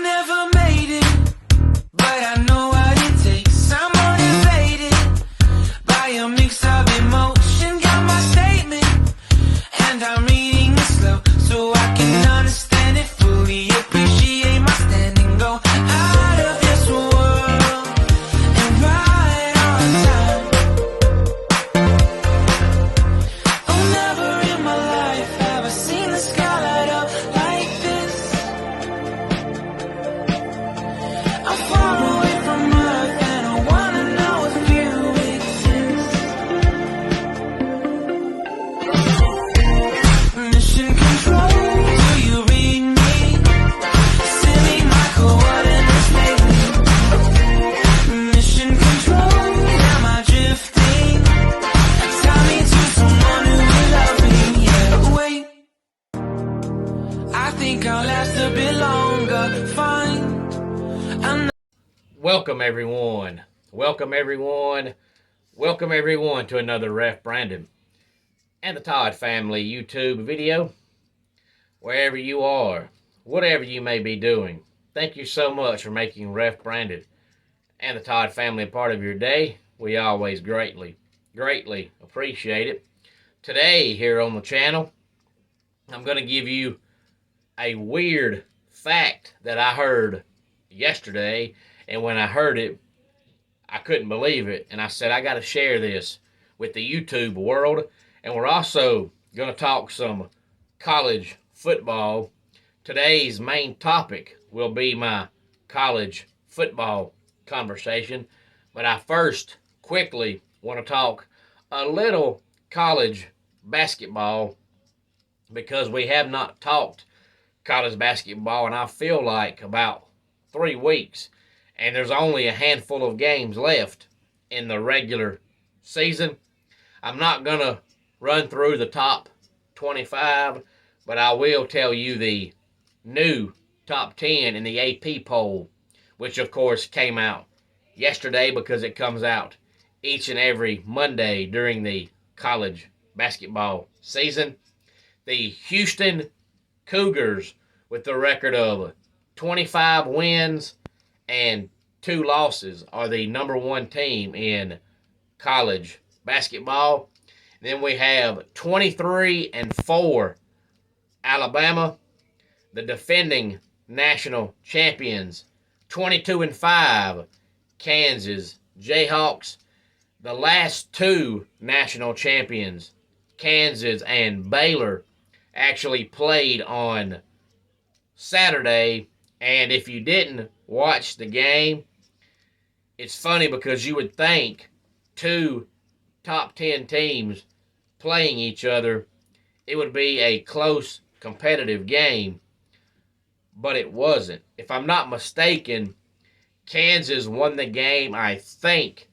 never made it, but I know what it takes. I'm motivated by a mix of emotion. Got my statement, and I'm reading it slow so I can understand it fully. Appreciate my standing, go out of this world and right on time. Oh, never in my life have I seen the sky light up like this. I'm far away from Earth and I wanna know if you exist. Mission control, do you read me? Send me my coordinates lately. Mission control, am I drifting? Tie me to someone who will love me, yeah. Wait, I think I'll last a bit longer. Fine. Welcome everyone. Welcome everyone. Welcome everyone to another Ref Brandon and the Todd family YouTube video. Wherever you are, whatever you may be doing, thank you so much for making Ref Brandon and the Todd family a part of your day. We always greatly appreciate it. Today here on the channel, I'm going to give you a weird fact that I heard yesterday. And when I heard it, I couldn't believe it. And I said, I got to share this with the YouTube world. And we're also going to talk some college football. Today's main topic will be my college football conversation. But I first quickly want to talk a little college basketball, because we have not talked college basketball, and I feel like about 3 weeks. And there's only a handful of games left in the regular season. I'm not going to run through the top 25, but I will tell you the new top 10 in the AP poll, which of course came out yesterday because it comes out each and every Monday during the college basketball season. The Houston Cougars, with the record of 25 wins and 2 losses, are the number 1 team in college basketball. Then we have 23-4 Alabama, the defending national champions. 22-5 Kansas Jayhawks, the last 2 national champions, Kansas and Baylor, actually played on Saturday. And if you didn't watch the game, it's funny because you would think 2 top 10 teams playing each other, it would be a close, competitive game, but it wasn't. If I'm not mistaken, Kansas won the game, I think,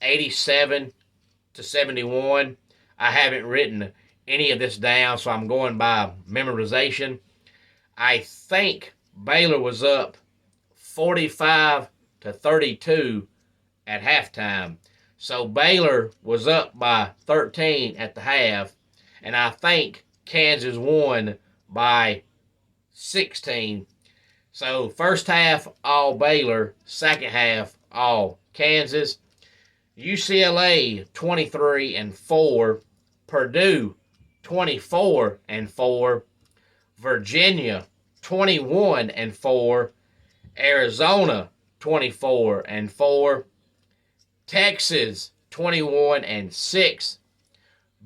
87-71. I haven't written any of this down, so I'm going by memorization. I think Baylor was up 45-32 at halftime. So Baylor was up by 13 at the half, and I think Kansas won by 16. So first half, all Baylor. Second half, all Kansas. UCLA 23-4. Purdue 24-4. Virginia 21-4. Arizona 24-4. Texas 21-6.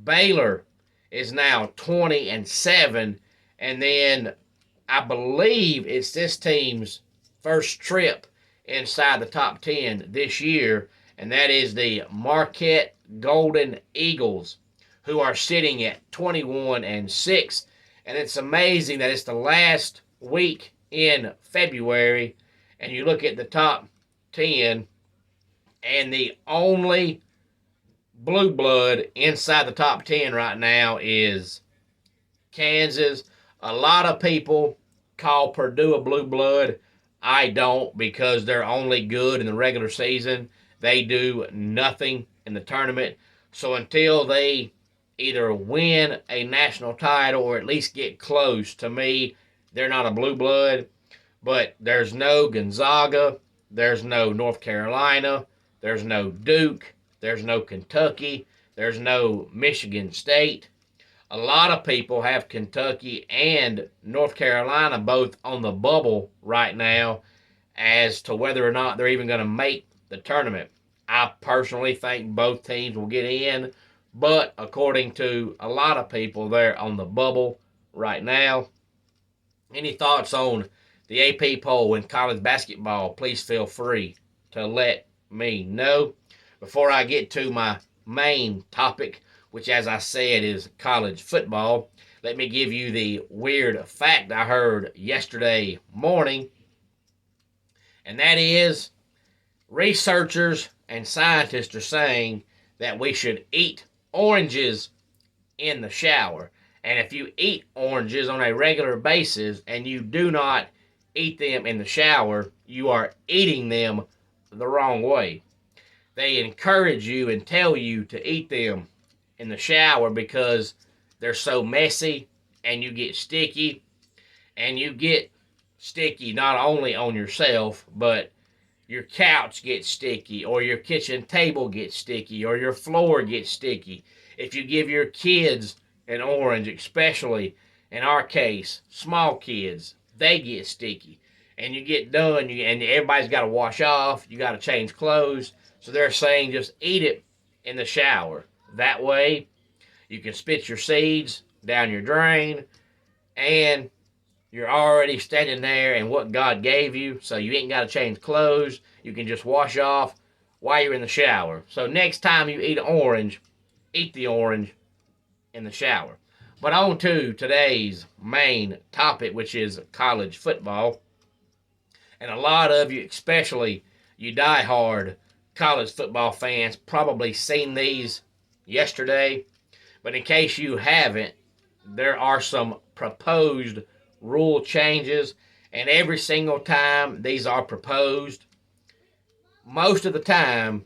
Baylor is now 20-7. And then I believe it's this team's first trip inside the top 10 this year, and that is the Marquette Golden Eagles, who are sitting at 21-6. And it's amazing that it's the last week in February, and you look at the top 10, and the only blue blood inside the top 10 right now is Kansas. A lot of people call Purdue a blue blood. I don't, because they're only good in the regular season. They do nothing in the tournament. So until they either win a national title or at least get close, to me, they're not a blue blood. But there's no Gonzaga, there's no North Carolina, there's no Duke, there's no Kentucky, there's no Michigan State. A lot of people have Kentucky and North Carolina both on the bubble right now as to whether or not they're even going to make the tournament. I personally think both teams will get in, but according to a lot of people, they're on the bubble right now. Any thoughts on the AP poll in college basketball? Please feel free to let me know. Before I get to my main topic, which, as I said, is college football, let me give you the weird fact I heard yesterday morning, and that is researchers and scientists are saying that we should eat oranges in the shower. And if you eat oranges on a regular basis and you do not eat them in the shower, you are eating them the wrong way. They encourage you and tell you to eat them in the shower because they're so messy and you get sticky. And you get sticky not only on yourself, but your couch gets sticky, or your kitchen table gets sticky, or your floor gets sticky. If you give your kids an orange, especially in our case, small kids, they get sticky. And you get done, and everybody's got to wash off, you got to change clothes. So they're saying just eat it in the shower. That way, you can spit your seeds down your drain, and you're already standing there in what God gave you, so you ain't got to change clothes. You can just wash off while you're in the shower. So next time you eat an orange, eat the orange in the shower. But on to today's main topic, which is college football. And a lot of you, especially you die-hard college football fans, probably seen these yesterday. But in case you haven't, there are some proposed rule changes, and every single time these are proposed, most of the time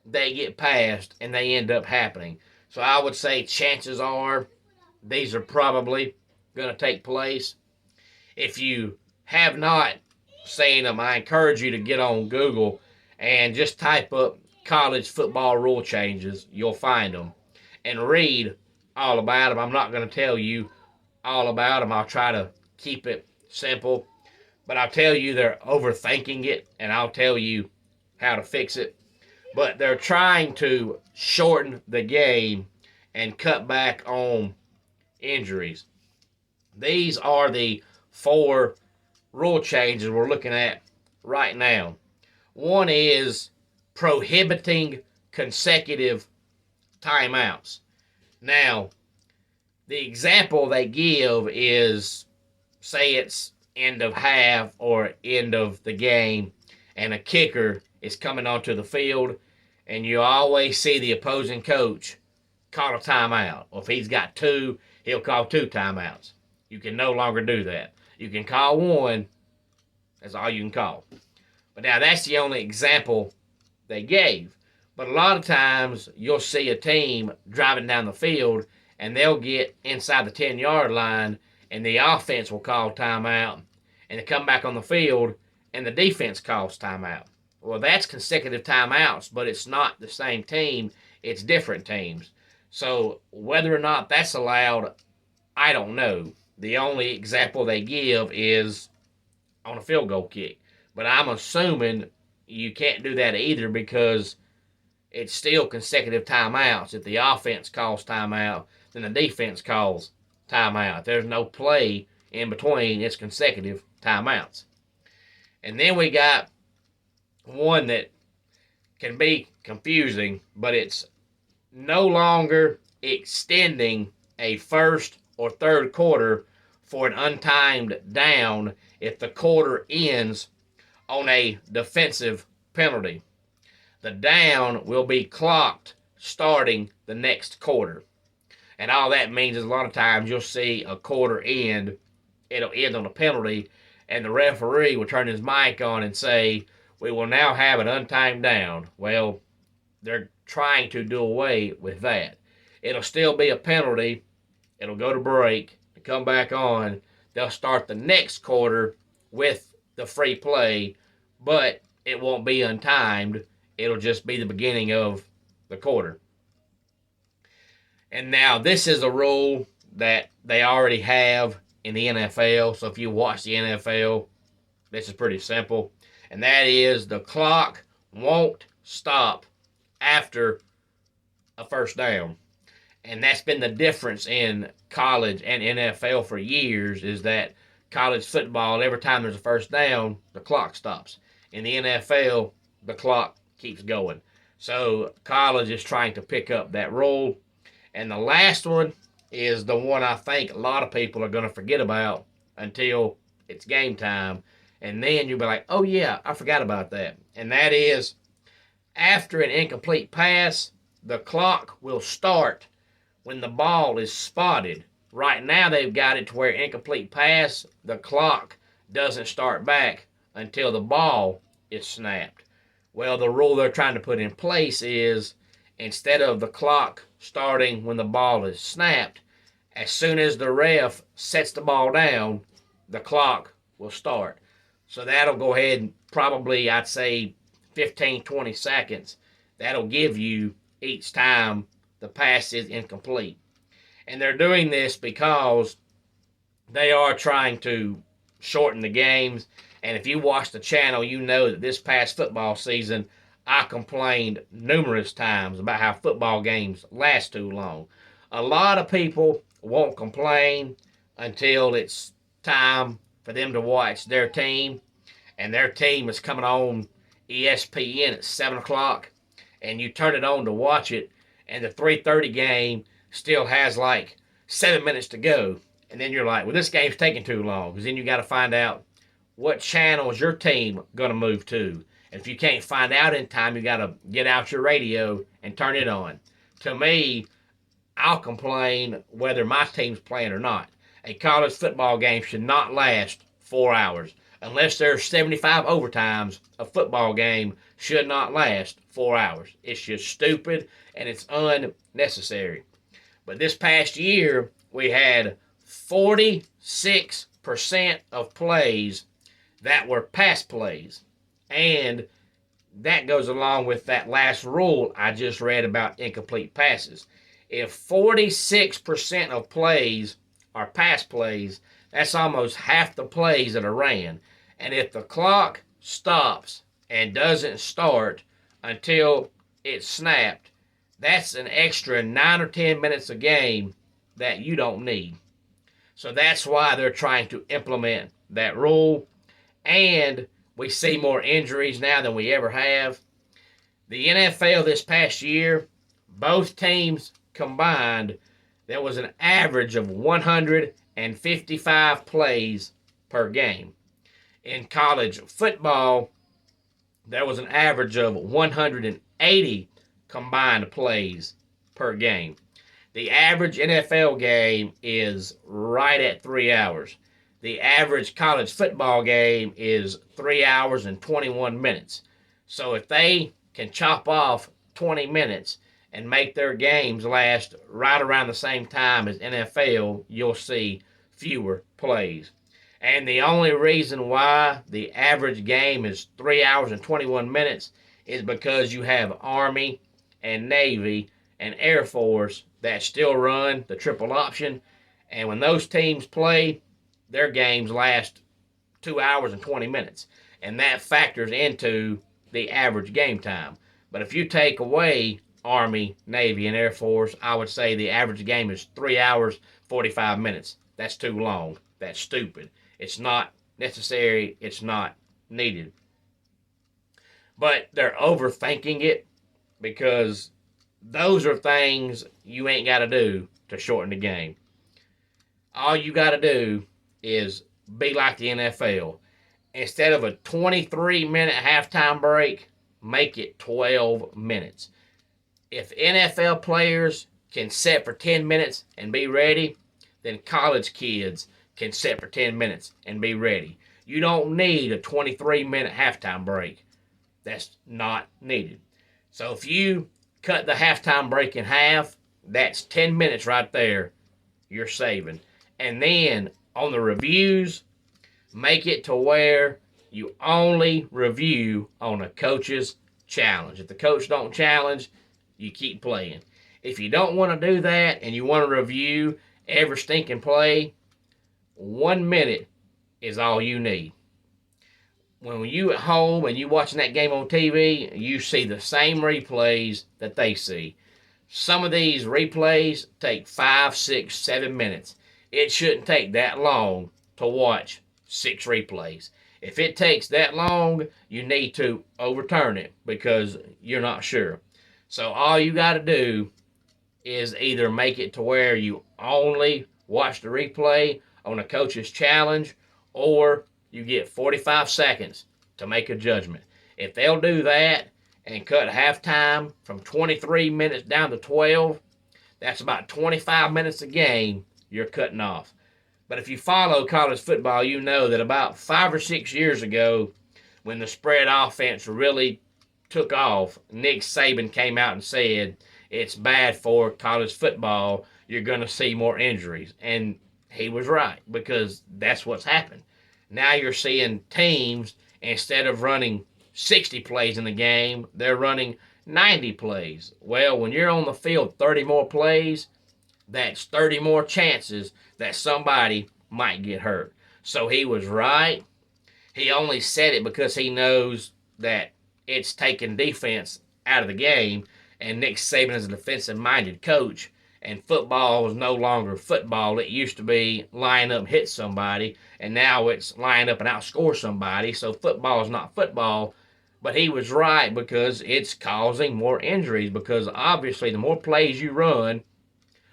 they get passed and they end up happening. So I would say chances are these are probably going to take place. If you have not seen them, I encourage you to get on Google and just type up college football rule changes. You'll find them and read all about them. I'm not going to tell you all about them. I'll try to keep it simple, but I'll tell you they're overthinking it, and I'll tell you how to fix it. But they're trying to shorten the game and cut back on injuries. These are the 4 rule changes we're looking at right now. One is prohibiting consecutive timeouts. Now, the example they give is, say it's end of half or end of the game, and a kicker is coming onto the field, and you always see the opposing coach call a timeout. Or if he's got 2, he'll call 2 timeouts. You can no longer do that. You can call 1. That's all you can call. But now that's the only example they gave. But a lot of times you'll see a team driving down the field and they'll get inside the 10-yard line and the offense will call timeout and they come back on the field and the defense calls timeout. Well, that's consecutive timeouts, but it's not the same team. It's different teams. So whether or not that's allowed, I don't know. The only example they give is on a field goal kick. But I'm assuming you can't do that either because it's still consecutive timeouts. If the offense calls timeout, then the defense calls timeout. There's no play in between. It's consecutive timeouts. And then we got one that can be confusing, but it's no longer extending a first or third quarter for an untimed down if the quarter ends on a defensive penalty. The down will be clocked starting the next quarter. And all that means is a lot of times you'll see a quarter end, it'll end on a penalty, and the referee will turn his mic on and say, we will now have an untimed down. Well, they're trying to do away with that. It'll still be a penalty. It'll go to break, come back on. They'll start the next quarter with the free play, but it won't be untimed. It'll just be the beginning of the quarter. And now this is a rule that they already have in the NFL. So if you watch the NFL, this is pretty simple. And that is the clock won't stop after a first down. And that's been the difference in college and NFL for years, is that college football, every time there's a first down, the clock stops. In the NFL, the clock keeps going. So college is trying to pick up that rule. And the last one is the one I think a lot of people are going to forget about until it's game time. And then you'll be like, oh yeah, I forgot about that. And that is, after an incomplete pass, the clock will start when the ball is spotted. Right now they've got it to where incomplete pass, the clock doesn't start back until the ball is snapped. Well, the rule they're trying to put in place is, instead of the clock starting when the ball is snapped, as soon as the ref sets the ball down, the clock will start. So that'll go ahead and probably, I'd say, 15, 20 seconds. That'll give you each time the pass is incomplete. And they're doing this because they are trying to shorten the games. And if you watch the channel, you know that this past football season, I complained numerous times about how football games last too long. A lot of people won't complain until it's time for them to watch their team, and their team is coming on ESPN at 7 o'clock, and you turn it on to watch it, and the 3:30 game still has like 7 minutes to go. And then you're like, well, this game's taking too long, because then you got to find out what channel is your team going to move to. And if you can't find out in time, you got to get out your radio and turn it on. To me, I'll complain whether my team's playing or not. A college football game should not last 4 hours. Unless there's 75 overtimes, a football game should not last 4 hours. It's just stupid and it's unnecessary. But this past year, we had 46% of plays that were pass plays. And that goes along with that last rule I just read about incomplete passes. If 46% of plays are pass plays, that's almost half the plays that are ran. And if the clock stops and doesn't start until it's snapped, that's an extra 9 or 10 minutes a game that you don't need. So that's why they're trying to implement that rule. And we see more injuries now than we ever have. The NFL this past year, both teams combined, there was an average of 155 plays per game. In college football, there was an average of 180 combined plays per game. The average NFL game is right at 3 hours. The average college football game is 3 hours and 21 minutes. So if they can chop off 20 minutes and make their games last right around the same time as NFL, you'll see fewer plays. And the only reason why the average game is 3 hours and 21 minutes is because you have Army and Navy and Air Force that still run the triple option. And when those teams play, their games last 2 hours and 20 minutes. And that factors into the average game time. But if you take away Army, Navy, and Air Force, I would say the average game is 3 hours, 45 minutes. That's too long. That's stupid. It's not necessary. It's not needed. But they're overthinking it, because those are things you ain't got to do to shorten the game. All you got to do is be like the NFL. Instead of a 23-minute halftime break, make it 12 minutes. If NFL players can set for 10 minutes and be ready, then college kids can set for 10 minutes and be ready. You don't need a 23-minute halftime break. That's not needed. So if you cut the halftime break in half, that's 10 minutes right there you're saving. And then on the reviews, make it to where you only review on a coach's challenge. If the coach don't challenge, you keep playing. If you don't want to do that and you want to review every stinking play, 1 minute is all you need. When you at home and you watching that game on TV, you see the same replays that they see. Some of these replays take 5, 6, 7 minutes. It shouldn't take that long to watch 6 replays. If it takes that long, you need to overturn it because you're not sure. So all you got to do is either make it to where you only watch the replay on a coach's challenge, or you get 45 seconds to make a judgment. If they'll do that and cut halftime from 23 minutes down to 12, that's about 25 minutes a game you're cutting off. But if you follow college football, you know that about 5 or 6 years ago, when the spread offense really took off, Nick Saban came out and said it's bad for college football. You're going to see more injuries. And he was right, because that's what's happened. Now you're seeing teams, instead of running 60 plays in the game, they're running 90 plays. Well, when you're on the field 30 more plays, that's 30 more chances that somebody might get hurt. So he was right. He only said it because he knows that it's taking defense out of the game, and Nick Saban is a defensive-minded coach, and football is no longer football. It used to be line up, hit somebody, and now it's line up and outscore somebody. So football is not football. But he was right, because it's causing more injuries, because obviously the more plays you run,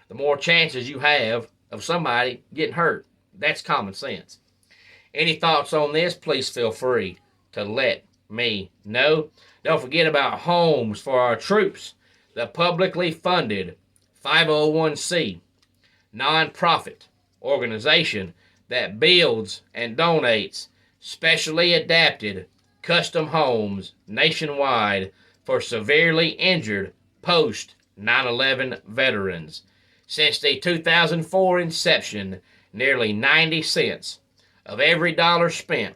the more chances you have of somebody getting hurt. That's common sense. Any thoughts on this, please feel free to let me know. Don't forget about homes for our troops, the publicly funded 501c nonprofit organization that builds and donates specially adapted custom homes nationwide for severely injured post 9/11 veterans. Since the 2004 inception, nearly 90 cents of every dollar spent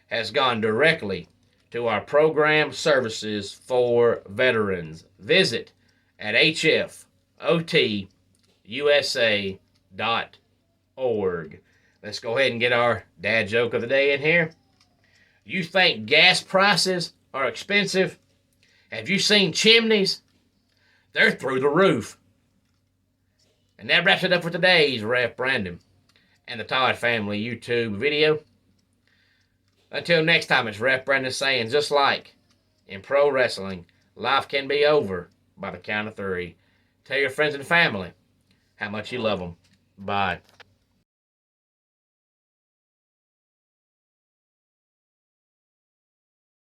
has gone directly to our program services for veterans. Visit at hfotusa.org. Let's go ahead and get our dad joke of the day in here. You think gas prices are expensive? Have you seen chimneys? They're through the roof. And that wraps it up for today's Ref Brandon and the Todd Family YouTube video. Until next time, it's Ref Brandon saying, just like in pro wrestling, life can be over by the count of 3. Tell your friends and family how much you love them. Bye.